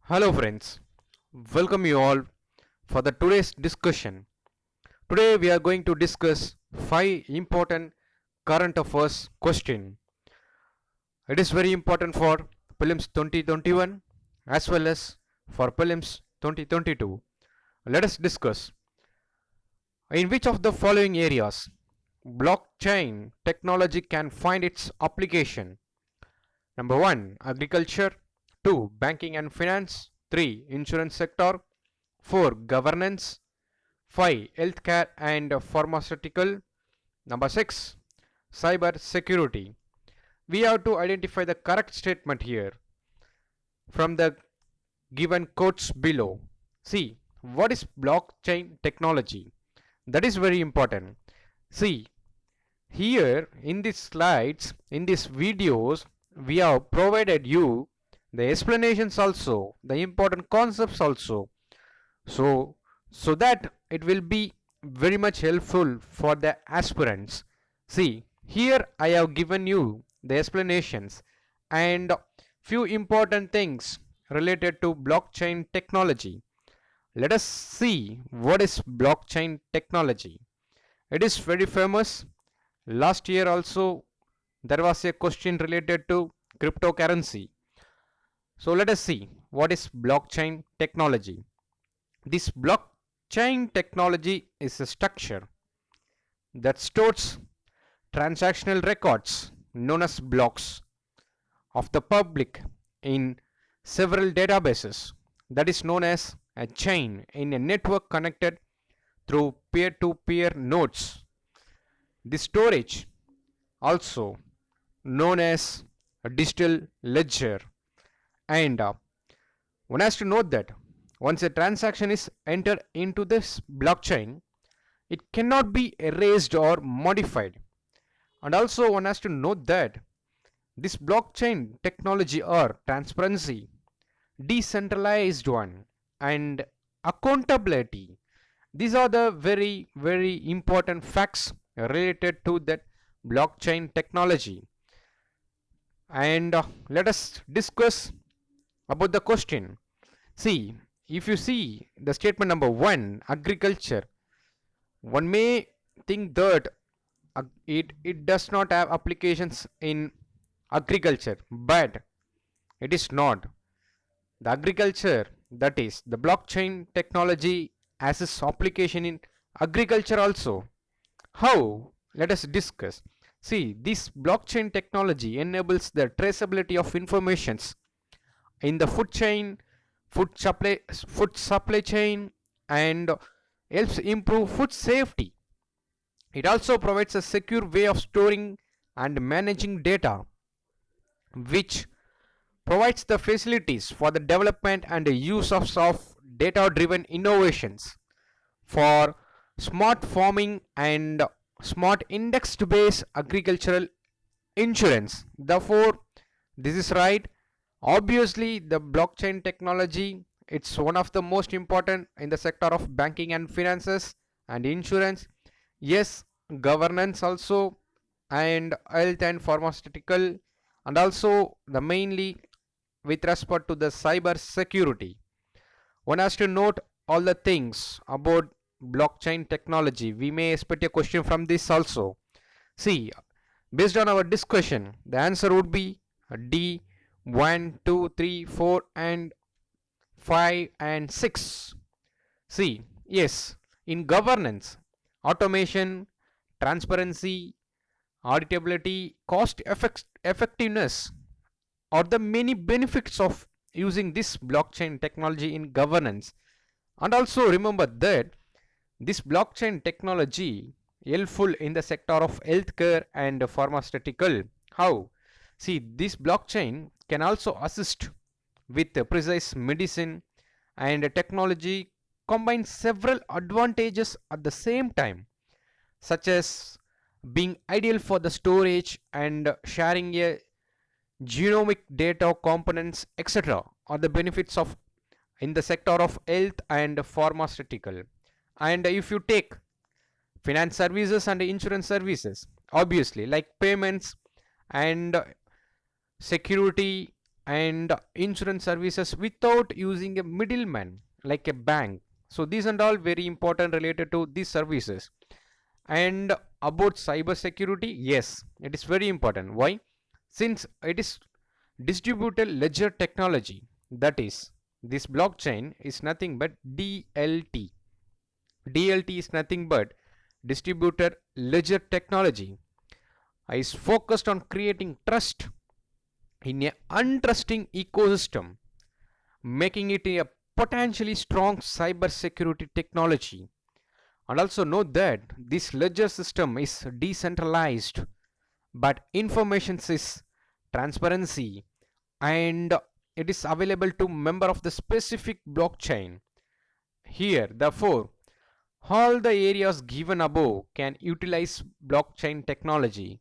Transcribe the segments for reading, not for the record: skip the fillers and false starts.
Hello friends, welcome you all for the today's discussion. Today we are going to discuss 5 important current affairs question. It is very important for prelims 2021 as well as for prelims 2022. Let us discuss in which of the following areas blockchain technology can find its application. Number 1, agriculture. 2, banking and finance. 3, insurance sector. 4, governance. 5, healthcare and pharmaceutical. Number 6, cyber security. We have to identify the correct statement here from the given quotes below. See, what is blockchain technology? That is very important. See, here in these slides, in these videos, we have provided you the explanations also, the important concepts also. So, so that it will be very much helpful for the aspirants. See, here I have given you the explanations and few important things related to blockchain technology. Let us see what is blockchain technology. It is very famous. Last year also there was a question related to cryptocurrency. So let us see what is blockchain technology. This blockchain technology is a structure that stores transactional records known as blocks of the public in several databases, that is known as a chain in a network connected through peer-to-peer nodes. The storage, also known as a digital ledger, and one has to note that once a transaction is entered into this blockchain, it cannot be erased or modified. And also, one has to note that this blockchain technology or transparency, decentralized one, and accountability, these are the very important facts related to that blockchain technology. And let us discuss about the question. See, if you see the statement number 1, agriculture, one may think that it does not have applications in agriculture, but it is not. The agriculture, that is, the blockchain technology has its application in agriculture also. How? Let us discuss. See, this blockchain technology enables the traceability of informations in the food chain, food supply chain, and helps improve food safety. It also provides a secure way of storing and managing data, which provides the facilities for the development and the use of data driven innovations for smart farming and smart indexed based agricultural insurance. Therefore, this is right. Obviously, the blockchain technology, it's one of the most important in the sector of banking and finances and insurance. Yes, governance also, and health and pharmaceutical, and also the mainly with respect to the cyber security. One has to note all the things about blockchain technology. We may expect a question from this also. See, based on our discussion, the answer would be D, 1, 2, 3, 4, and 5 and 6. See, yes, in governance, automation, transparency, auditability, effectiveness are the many benefits of using this blockchain technology in governance. And also remember that this blockchain technology helpful in the sector of healthcare and pharmaceutical. How? See, this blockchain can also assist with precise medicine, and technology combines several advantages at the same time, such as being ideal for the storage and sharing a genomic data components, etc., are the benefits of in the sector of health and pharmaceutical. And if you take finance services and insurance services, obviously like payments and security, and insurance services without using a middleman like a bank. So these and all very important related to these services. And about cyber security, yes, it is very important. Why? Since it is distributed ledger technology, that is, this blockchain is nothing but DLT. DLT is nothing but distributed ledger technology. Is focused on creating trust in a untrusting ecosystem, making it a potentially strong cyber security technology. And also note that this ledger system is decentralized, but information is transparency, and it is available to member of the specific blockchain. Here, therefore, all the areas given above can utilize blockchain technology.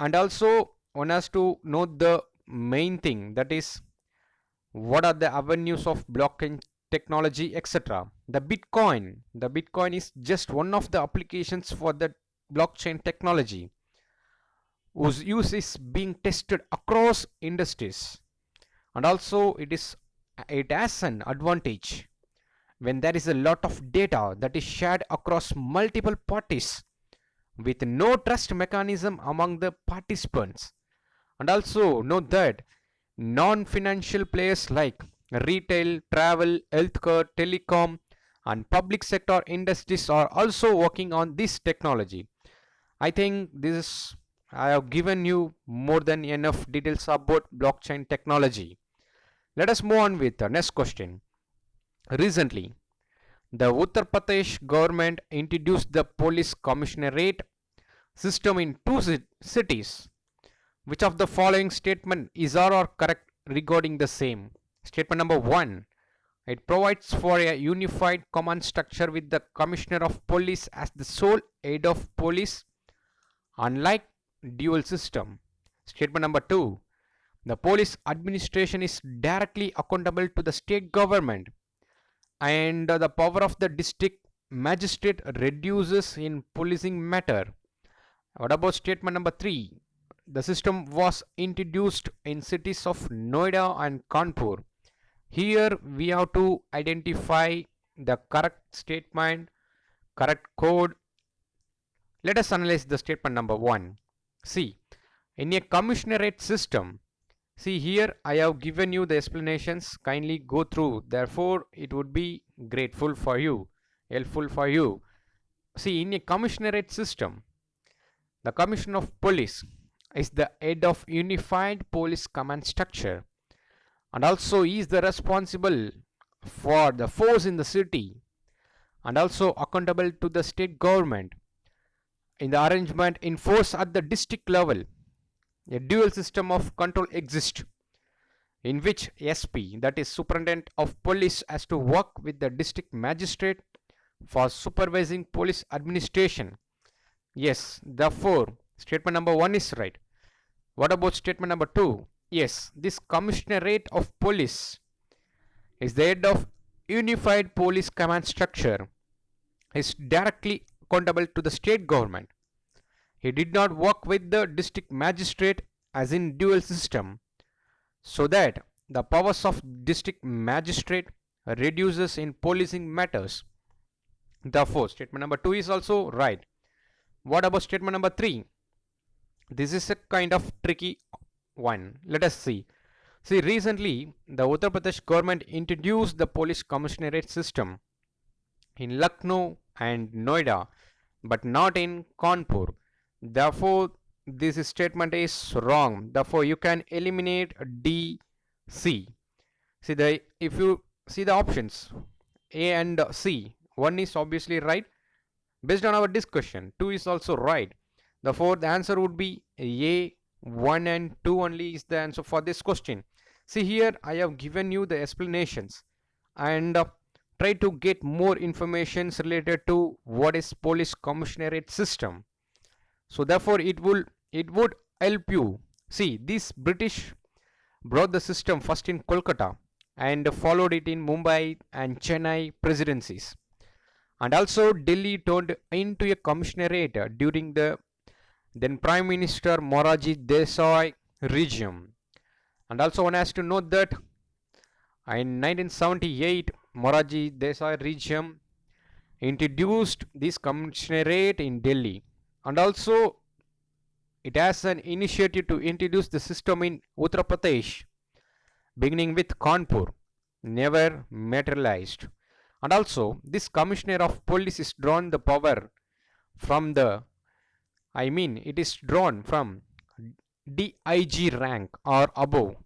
And also one has to note the main thing, that is what are the avenues of blockchain technology, etc. The bitcoin is just one of the applications for the blockchain technology whose use is being tested across industries. And also it has an advantage when there is a lot of data that is shared across multiple parties with no trust mechanism among the participants. And also note that non-financial players like retail, travel, healthcare, telecom, and public sector industries are also working on this technology. I think I have given you more than enough details about blockchain technology. Let us move on with the next question. Recently, the Uttar Pradesh government introduced the police commissionerate system in two cities. Which of the following statement is or correct regarding the same? Statement number 1. It provides for a unified command structure with the Commissioner of Police as the sole head of police, unlike dual system. Statement number 2. The police administration is directly accountable to the state government, and the power of the district magistrate reduces in policing matter. What about statement number 3? The system was introduced in cities of Noida and Kanpur. Here we have to identify the correct statement, correct code. Let us analyze the statement number 1. See, in a commissionerate system, see here I have given you the explanations. Kindly go through. Therefore, it would be grateful for you, helpful for you. See, in a commissionerate system, the Commissioner of Police is the head of unified police command structure, and also he is the responsible for the force in the city, and also accountable to the state government in the arrangement in force at the district level. A dual system of control exists in which SP, that is Superintendent of Police, has to work with the district magistrate for supervising police administration. Yes, therefore statement number 1 is right. What about statement number 2? Yes, this commissionerate of police is the head of unified police command structure, is directly accountable to the state government. He did not work with the district magistrate as in dual system, so that the powers of district magistrate reduces in policing matters. Therefore, statement number 2 is also right. What about statement number 3? This is a kind of tricky one. Let us see. See, recently the Uttar Pradesh government introduced the police commissionerate system in Lucknow and Noida, but not in Kanpur. Therefore, this statement is wrong. Therefore, you can eliminate D, C. If you see the options A and C, one is obviously right. Based on our discussion, 2 is also right. Therefore, the answer would be A, 1 and 2 only is the answer for this question. See here, I have given you the explanations and try to get more information related to what is police commissionerate system. So therefore, it would help you. See, this British brought the system first in Kolkata and followed it in Mumbai and Chennai presidencies. And also Delhi turned into a commissionerate during the then Prime Minister Moraji Desai regime. And also one has to note that in 1978, Moraji Desai regime introduced this commissionerate in Delhi, and also it has an initiative to introduce the system in Uttar Pradesh, beginning with Kanpur, never materialized. And also, this commissioner of police is drawn the power from the, it is drawn from DIG rank or above,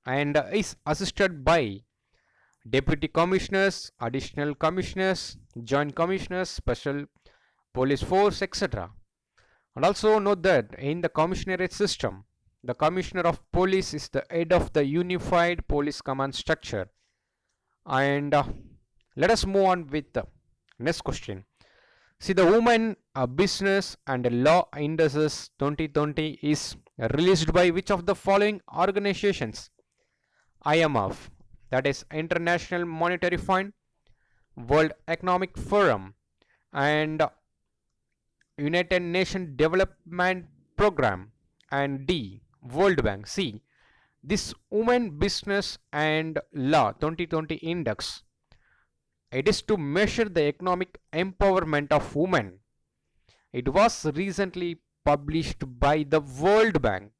and is assisted by deputy commissioners, additional commissioners, joint commissioners, special police force, etc. And also note that in the commissionerate system, the commissioner of police is the head of the unified police command structure. And let us move on with the next question. See, the Women Business and Law Indices 2020 is released by which of the following organizations? IMF, that is International Monetary Fund, World Economic Forum, and United Nations Development Program, and D, World Bank. C, this Women Business and Law 2020 Index, it is to measure the economic empowerment of women. It was recently published by the World Bank.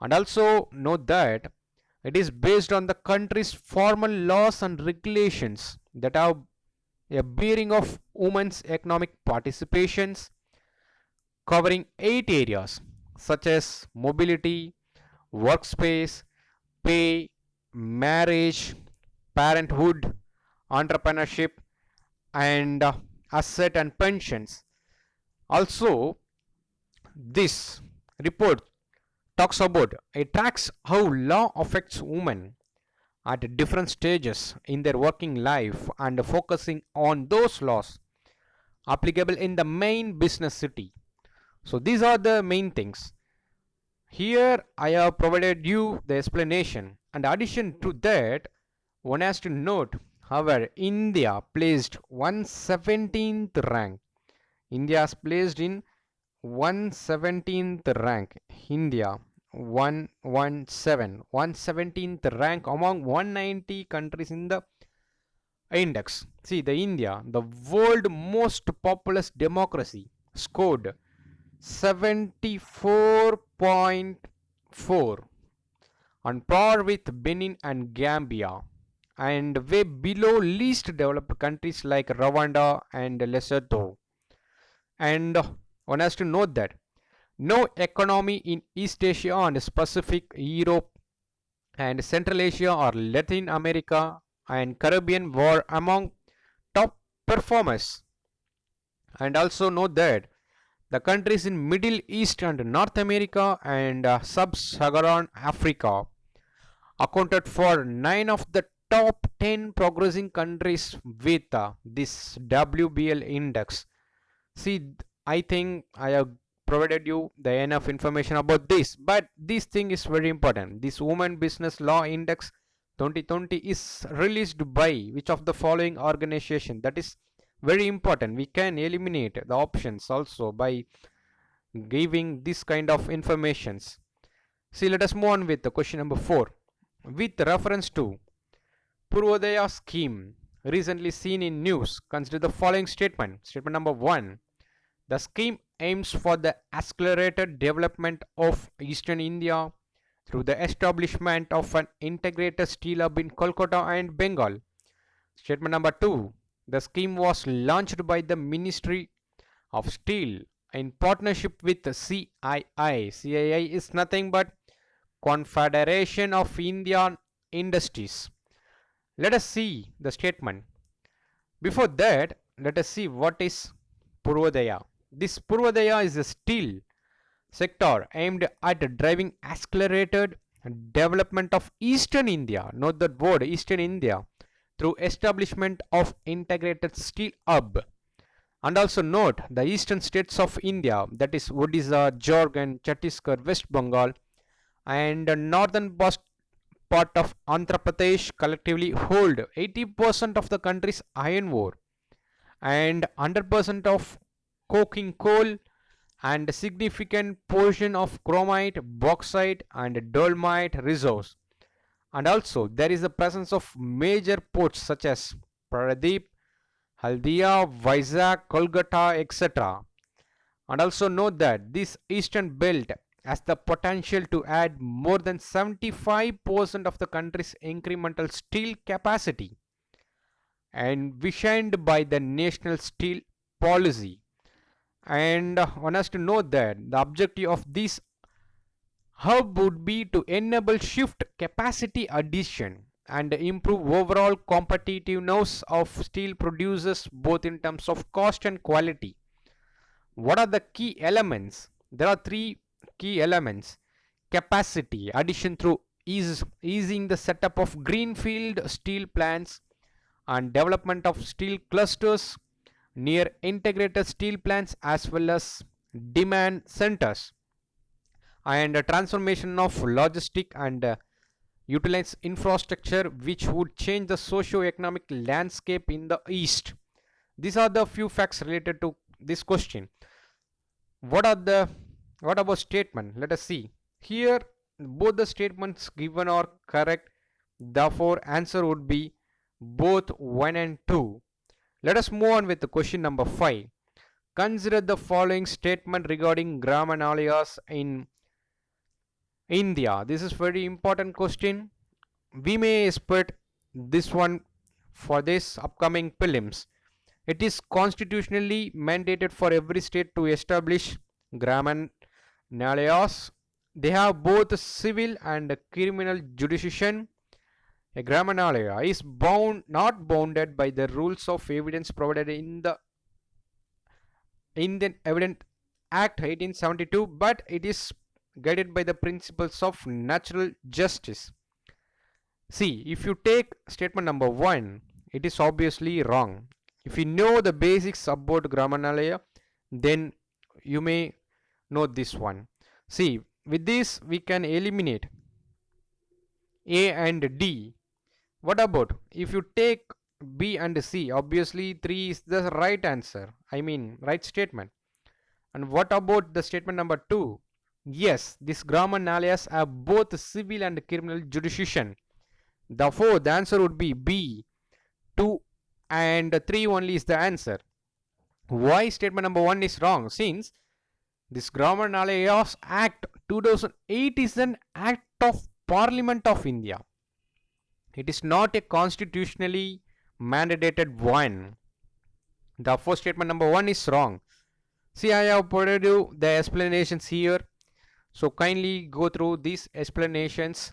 And also note that it is based on the country's formal laws and regulations that have a bearing of women's economic participations, covering 8 areas such as mobility, workspace, pay, marriage, parenthood, entrepreneurship, and asset and pensions. Also, this report talks about, it tracks how law affects women at different stages in their working life and focusing on those laws applicable in the main business city. So these are the main things. Here I have provided you the explanation, and addition to that, one has to note, however, India placed 117th rank. India is placed in 117th rank. India 117th rank among 190 countries in the index. See, the India, the world most populous democracy, scored 74.4, on par with Benin and Gambia, and way below least developed countries like Rwanda and Lesotho. And one has to note that no economy in East Asia and Pacific, Europe, and Central Asia or Latin America and Caribbean were among top performers. And also note that the countries in Middle East and North America and Sub-Saharan Africa accounted for 9 of the top 10 progressing countries with this WBL index. See, I think I have provided you the enough information about this, but this thing is very important. This Women Business Law Index 2020 is released by which of the following organization? That is very important. We can eliminate the options also by giving this kind of informations. See, let us move on with the question number 4. With reference to Purvodaya scheme recently seen in news, consider the following statement. Statement number 1. The scheme aims for the accelerated development of Eastern India through the establishment of an integrated steel hub in Kolkata and Bengal. Statement number 2. The scheme was launched by the Ministry of Steel in partnership with the CII. CII is nothing but Confederation of Indian Industries. Let us see the statement. Before that, let us see what is Purvodaya. This Purvodaya is a steel sector aimed at driving accelerated development of Eastern India. Note that word, Eastern India, through establishment of integrated steel hub. And also note the eastern states of India, that is Odisha, Jharkhand, Chhattisgarh, West Bengal, and northern part of Andhra Pradesh collectively hold 80% of the country's iron ore and 100% of coking coal and a significant portion of chromite, bauxite, and dolomite reserves. And also, there is the presence of major ports such as Paradeep, Haldia, Vizag, Kolkata, etc. And also note that this eastern belt has the potential to add more than 75% of the country's incremental steel capacity, envisioned by the national steel policy. And one has to note that the objective of this hub would be to enable shift capacity addition and improve overall competitiveness of steel producers both in terms of cost and quality. What are the key elements? There are three key elements: capacity addition through easing the setup of greenfield steel plants and development of steel clusters near integrated steel plants as well as demand centers, and a transformation of logistic and utilize infrastructure which would change the socio-economic landscape in the east. These are the few facts related to this question. what are the what about statement? Let us see here. Both the statements given are correct, therefore answer would be both 1 and 2. Let us move on with the question number 5. Consider the following statement regarding Gramalayas in India. This is very important question. We may expect this one for this upcoming prelims. It is constitutionally mandated for every state to establish Gramalayas. They have both civil and criminal jurisdiction. A Gramanalaya is not bounded by the rules of evidence provided in the Indian Evidence Act 1872, but it is guided by the principles of natural justice. See, if you take statement number 1, it is obviously wrong. If you know the basics about Gramanalaya, then you may know this one. See, with this we can eliminate A and D. What about if you take B and C? Obviously 3 is the right answer. I mean right statement. And what about the statement number 2? Yes, these Gramalayas have both civil and criminal jurisdiction. Therefore, the answer would be B. 2 and 3 only is the answer. Why statement number 1 is wrong? Since this Gramalayas Act 2008 is an act of Parliament of India. It is not a constitutionally mandated one. Therefore, statement number 1 is wrong. See, I have provided you the explanations here. So kindly go through these explanations